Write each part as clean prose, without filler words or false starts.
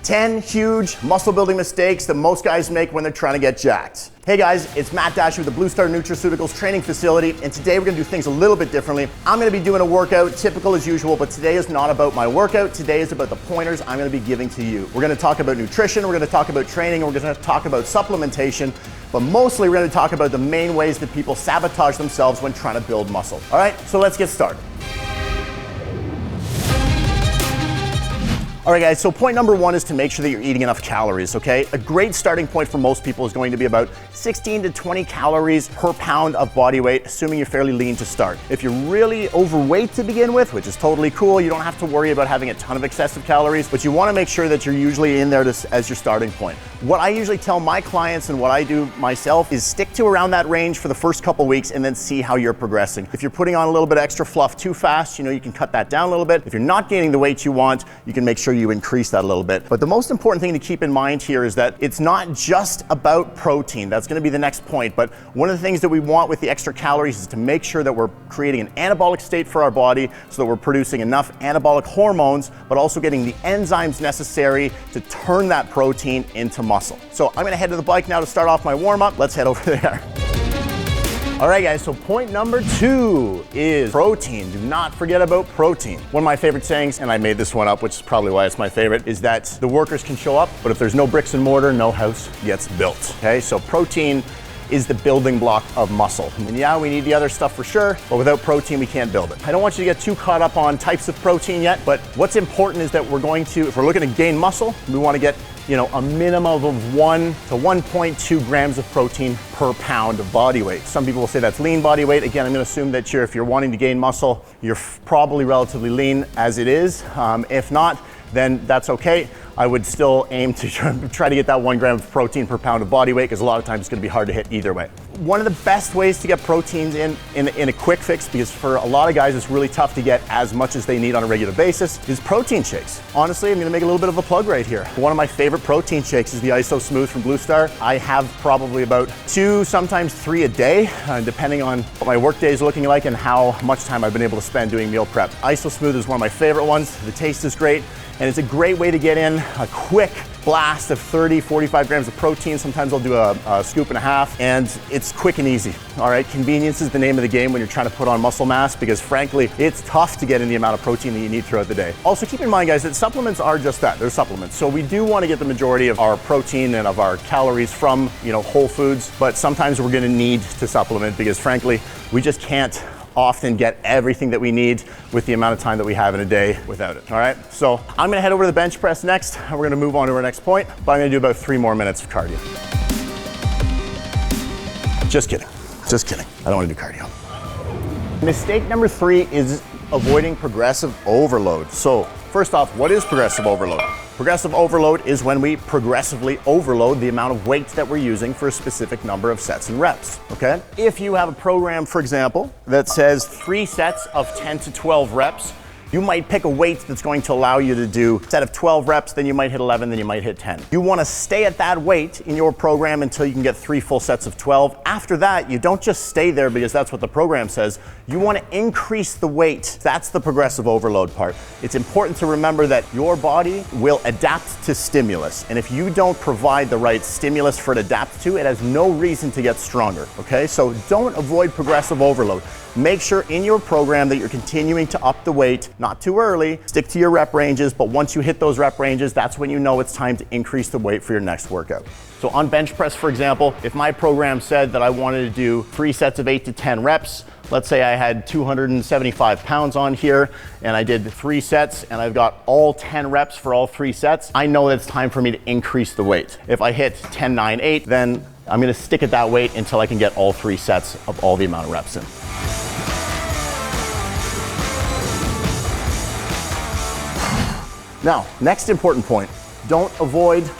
10 huge muscle building mistakes that most guys make when they're trying to get jacked. Hey guys, it's Matt Dasher with the Blue Star Nutraceuticals training facility, and today we're gonna do things a little bit differently. I'm gonna be doing a workout, typical as usual, but today is not about my workout. Today is about the pointers I'm gonna be giving to you. We're gonna talk about nutrition, we're gonna talk about training, we're gonna talk about supplementation, but mostly we're gonna talk about the main ways that people sabotage themselves when trying to build muscle. All right, so let's get started. All right guys, so point number one is to make sure that you're eating enough calories, okay? A great starting point for most people is going to be about 16 to 20 calories per pound of body weight, assuming you're fairly lean to start. If you're really overweight to begin with, which is totally cool, you don't have to worry about having a ton of excessive calories, but you wanna make sure that you're usually in there as your starting point. What I usually tell my clients and what I do myself is stick to around that range for the first couple weeks and then see how you're progressing. If you're putting on a little bit extra fluff too fast, you can cut that down a little bit. If you're not gaining the weight you want, you can make sure you increase that a little bit. But the most important thing to keep in mind here is that it's not just about protein. That's going to be the next point. But one of the things that we want with the extra calories is to make sure that we're creating an anabolic state for our body so that we're producing enough anabolic hormones, but also getting the enzymes necessary to turn that protein into muscle. So I'm going to head to the bike now to start off my warm-up. Let's head over there. All right guys, so point number two is protein. Do not forget about protein. One of my favorite sayings, and I made this one up, which is probably why it's my favorite, is that the workers can show up, but if there's no bricks and mortar, no house gets built. Okay, so protein is the building block of muscle. And yeah, we need the other stuff for sure, but without protein, we can't build it. I don't want you to get too caught up on types of protein yet, but what's important is that if we're looking to gain muscle, we want to get a minimum of 1 to 1.2 grams of protein per pound of body weight. Some people will say that's lean body weight. Again, I'm going to assume that if you're wanting to gain muscle, you're probably relatively lean as it is. If not, then that's okay. I would still aim to try to get that 1 gram of protein per pound of body weight, because a lot of times it's going to be hard to hit either way. One of the best ways to get proteins in a quick fix, because for a lot of guys it's really tough to get as much as they need on a regular basis, is protein shakes. Honestly, I'm going to make a little bit of a plug right here. One of my favorite protein shakes is the ISO Smooth from Blue Star. I have probably about 2, sometimes 3 a day, depending on what my work day is looking like and how much time I've been able to spend doing meal prep. ISO Smooth is one of my favorite ones. The taste is great, and it's a great way to get in a quick blast of 30, 45 grams of protein. Sometimes I'll do a scoop and a half, and it's quick and easy. All right, convenience is the name of the game when you're trying to put on muscle mass, because frankly, it's tough to get in the amount of protein that you need throughout the day. Also, keep in mind, guys, that supplements are just that. They're supplements. So we do want to get the majority of our protein and of our calories from, whole foods, but sometimes we're going to need to supplement because frankly, we just can't often get everything that we need with the amount of time that we have in a day without it. All right, so I'm gonna head over to the bench press next, and we're gonna move on to our next point, but I'm gonna do about 3 more minutes of cardio. Just kidding, I don't wanna do cardio. Mistake number 3 is avoiding progressive overload. So first off, what is progressive overload? Progressive overload is when we progressively overload the amount of weight that we're using for a specific number of sets and reps, okay? If you have a program, for example, that says 3 sets of 10 to 12 reps, you might pick a weight that's going to allow you to do a set of 12 reps, then you might hit 11, then you might hit 10. You want to stay at that weight in your program until you can get 3 full sets of 12. After that, you don't just stay there because that's what the program says. You want to increase the weight. That's the progressive overload part. It's important to remember that your body will adapt to stimulus. And if you don't provide the right stimulus for it to adapt to, it has no reason to get stronger, okay? So don't avoid progressive overload. Make sure in your program that you're continuing to up the weight, not too early, stick to your rep ranges, but once you hit those rep ranges, that's when you know it's time to increase the weight for your next workout. So on bench press, for example, if my program said that I wanted to do 3 sets of 8 to 10 reps, let's say I had 275 pounds on here and I did 3 sets and I've got all 10 reps for all 3 sets, I know that it's time for me to increase the weight. If I hit 10, 9, 8, then I'm gonna stick at that weight until I can get all 3 sets of all the amount of reps in. Now, next important point, don't avoid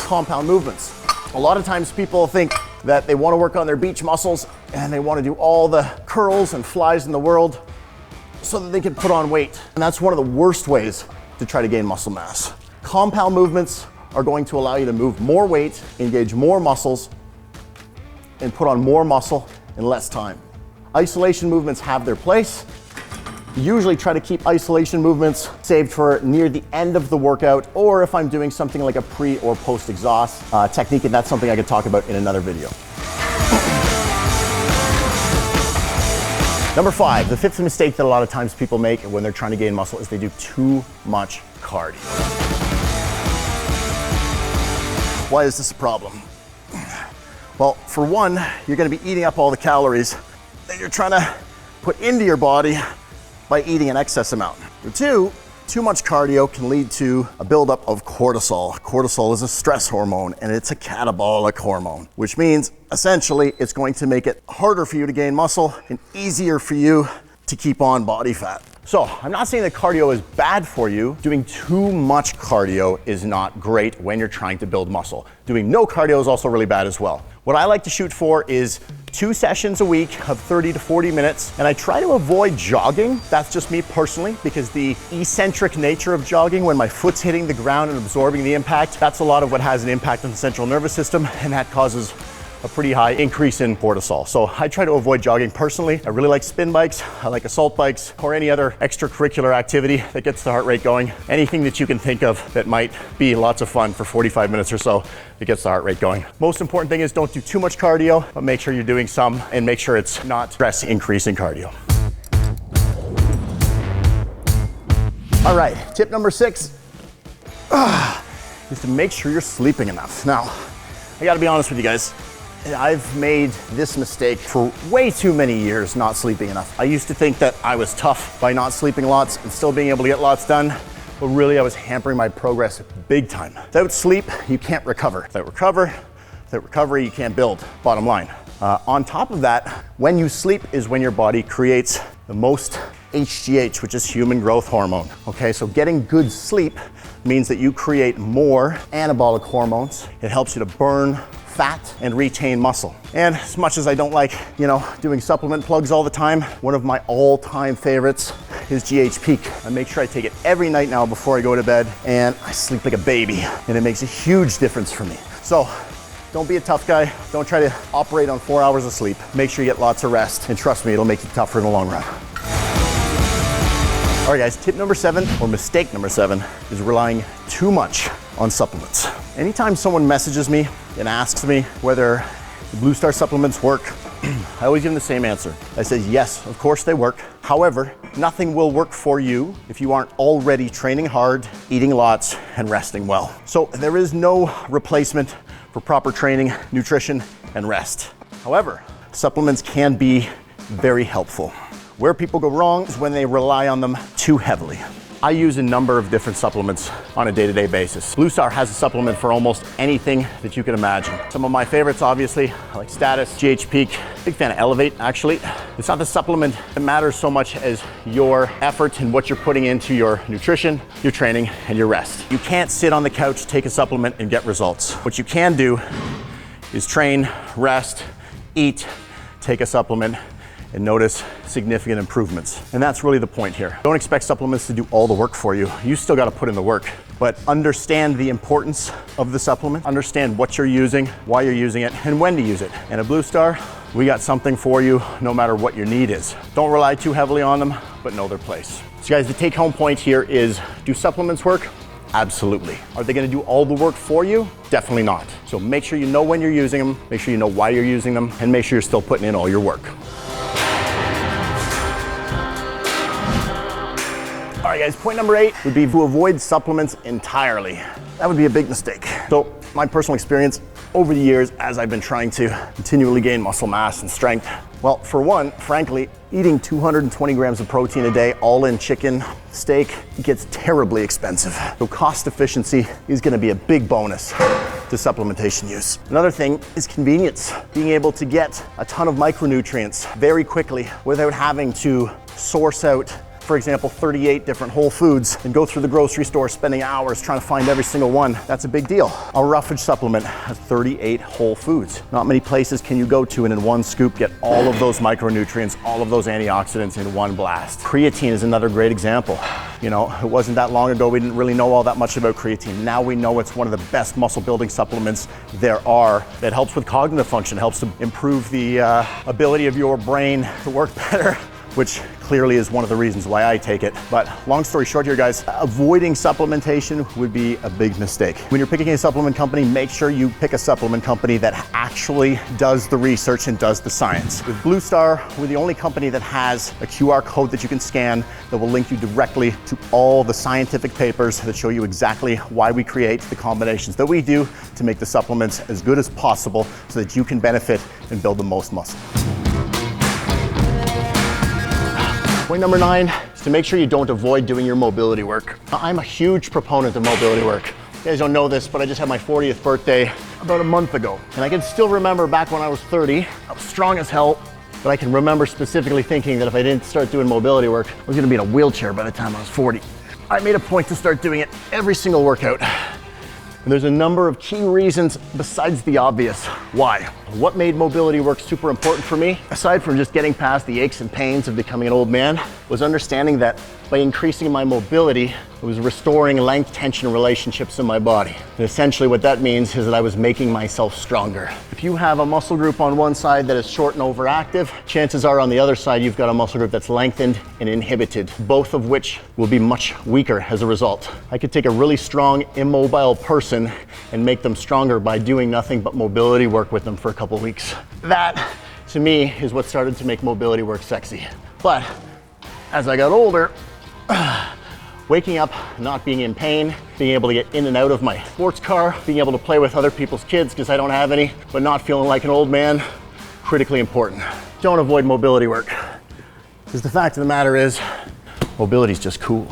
compound movements. A lot of times people think that they want to work on their beach muscles and they want to do all the curls and flies in the world so that they can put on weight. And that's one of the worst ways to try to gain muscle mass. Compound movements are going to allow you to move more weight, engage more muscles, and put on more muscle in less time. Isolation movements have their place. Usually try to keep isolation movements saved for near the end of the workout, or if I'm doing something like a pre or post exhaust technique, and that's something I could talk about in another video. Number 5, the fifth mistake that a lot of times people make when they're trying to gain muscle is they do too much cardio. Why is this a problem? Well, for one, you're gonna be eating up all the calories that you're trying to put into your body by eating an excess amount. For two, too much cardio can lead to a buildup of cortisol. Cortisol is a stress hormone and it's a catabolic hormone, which means essentially it's going to make it harder for you to gain muscle and easier for you to keep on body fat. So I'm not saying that cardio is bad for you. Doing too much cardio is not great when you're trying to build muscle. Doing no cardio is also really bad as well. What I like to shoot for is 2 sessions a week of 30 to 40 minutes, and I try to avoid jogging. That's just me personally, because the eccentric nature of jogging, when my foot's hitting the ground and absorbing the impact, that's a lot of what has an impact on the central nervous system, and that causes a pretty high increase in cortisol. So I try to avoid jogging personally. I really like spin bikes, I like assault bikes, or any other extracurricular activity that gets the heart rate going. Anything that you can think of that might be lots of fun for 45 minutes or so that gets the heart rate going. Most important thing is don't do too much cardio, but make sure you're doing some and make sure it's not stress increasing cardio. All right, tip number 6 is to make sure you're sleeping enough. Now, I gotta be honest with you guys. I've made this mistake for way too many years, not sleeping enough. I used to think that I was tough by not sleeping lots and still being able to get lots done, but really I was hampering my progress big time. Without sleep, you can't recover. Without recovery, you can't build, bottom line. On top of that, when you sleep is when your body creates the most HGH, which is human growth hormone. Okay, so getting good sleep means that you create more anabolic hormones. It helps you to burn fat and retain muscle. And as much as I don't like, doing supplement plugs all the time, one of my all-time favorites is GH Peak. I make sure I take it every night now before I go to bed, and I sleep like a baby, and it makes a huge difference for me. So don't be a tough guy. Don't try to operate on 4 hours of sleep. Make sure you get lots of rest, and trust me, it'll make you tougher in the long run. All right guys, tip number 7, or mistake number 7, is relying too much on supplements. Anytime someone messages me and asks me whether the Blue Star supplements work, I always give them the same answer. I say, yes, of course they work. However, nothing will work for you if you aren't already training hard, eating lots, and resting well. So there is no replacement for proper training, nutrition, and rest. However, supplements can be very helpful. Where people go wrong is when they rely on them too heavily. I use a number of different supplements on a day-to-day basis. Blue Star has a supplement for almost anything that you can imagine. Some of my favorites, obviously, I like Status, GH Peak, big fan of Elevate, actually. It's not the supplement that matters so much as your effort and what you're putting into your nutrition, your training, and your rest. You can't sit on the couch, take a supplement, and get results. What you can do is train, rest, eat, take a supplement, and notice significant improvements. And that's really the point here. Don't expect supplements to do all the work for you. You still gotta put in the work, but understand the importance of the supplement, understand what you're using, why you're using it, and when to use it. And at Blue Star, we got something for you no matter what your need is. Don't rely too heavily on them, but know their place. So guys, the take home point here is, do supplements work? Absolutely. Are they gonna do all the work for you? Definitely not. So make sure you know when you're using them, make sure you know why you're using them, and make sure you're still putting in all your work. All right guys, point number 8 would be to avoid supplements entirely. That would be a big mistake. So my personal experience over the years as I've been trying to continually gain muscle mass and strength, well, for one, frankly, eating 220 grams of protein a day, all in chicken, steak, gets terribly expensive. So cost efficiency is gonna be a big bonus to supplementation use. Another thing is convenience. Being able to get a ton of micronutrients very quickly without having to source out, for example, 38 different whole foods and go through the grocery store spending hours trying to find every single one. That's a big deal. Our Roughage supplement has 38 whole foods. Not many places can you go to and in one scoop get all of those micronutrients, all of those antioxidants in one blast. Creatine is another great example. It wasn't that long ago we didn't really know all that much about creatine. Now we know it's one of the best muscle building supplements there are that helps with cognitive function, helps to improve the ability of your brain to work better, which clearly is one of the reasons why I take it. But long story short here, guys, avoiding supplementation would be a big mistake. When you're picking a supplement company, make sure you pick a supplement company that actually does the research and does the science. With Blue Star, we're the only company that has a QR code that you can scan that will link you directly to all the scientific papers that show you exactly why we create the combinations that we do to make the supplements as good as possible so that you can benefit and build the most muscle. Point number 9 is to make sure you don't avoid doing your mobility work. I'm a huge proponent of mobility work. You guys don't know this, but I just had my 40th birthday about a month ago. And I can still remember back when I was 30, I was strong as hell, but I can remember specifically thinking that if I didn't start doing mobility work, I was gonna be in a wheelchair by the time I was 40. I made a point to start doing it every single workout. And there's a number of key reasons besides the obvious why. What made mobility work super important for me, aside from just getting past the aches and pains of becoming an old man, was understanding that by increasing my mobility, it was restoring length-tension relationships in my body. And essentially what that means is that I was making myself stronger. If you have a muscle group on one side that is short and overactive, chances are on the other side you've got a muscle group that's lengthened and inhibited, both of which will be much weaker as a result. I could take a really strong, immobile person and make them stronger by doing nothing but mobility work with them for a couple weeks. That, to me, is what started to make mobility work sexy. But as I got older, waking up, not being in pain, being able to get in and out of my sports car, being able to play with other people's kids because I don't have any, but not feeling like an old man, critically important. Don't avoid mobility work. Because the fact of the matter is, mobility is just cool.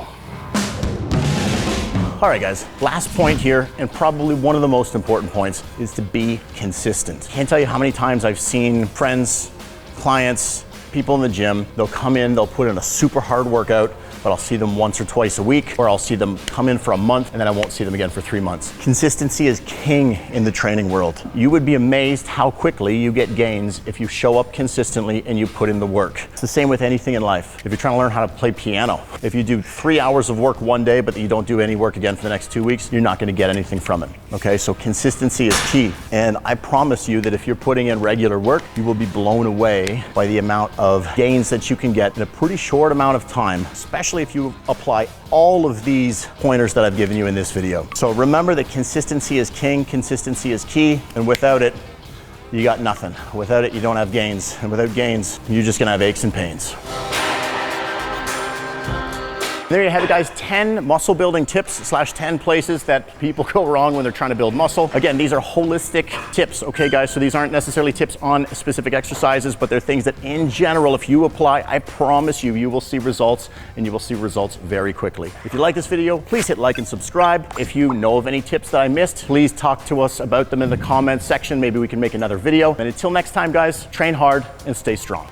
All right, guys, last point here, and probably one of the most important points, is to be consistent. Can't tell you how many times I've seen friends, clients, people in the gym, they'll come in, they'll put in a super hard workout, but I'll see them once or twice a week, or I'll see them come in for a month and then I won't see them again for 3 months. Consistency is king in the training world. You would be amazed how quickly you get gains if you show up consistently and you put in the work. It's the same with anything in life. If you're trying to learn how to play piano, if you do 3 hours of work one day, but you don't do any work again for the next 2 weeks, you're not gonna get anything from it, okay? So consistency is key. And I promise you that if you're putting in regular work, you will be blown away by the amount of gains that you can get in a pretty short amount of time, especially if you apply all of these pointers that I've given you in this video. So remember that consistency is king, consistency is key, and without it, you got nothing. Without it, you don't have gains, and without gains, you're just gonna have aches and pains. There you have it, guys, 10 muscle building tips / 10 places that people go wrong when they're trying to build muscle. Again, these are holistic tips, okay, guys? So these aren't necessarily tips on specific exercises, but they're things that in general, if you apply, I promise you, you will see results, and you will see results very quickly. If you like this video, please hit like and subscribe. If you know of any tips that I missed, please talk to us about them in the comments section. Maybe we can make another video. And until next time, guys, train hard and stay strong.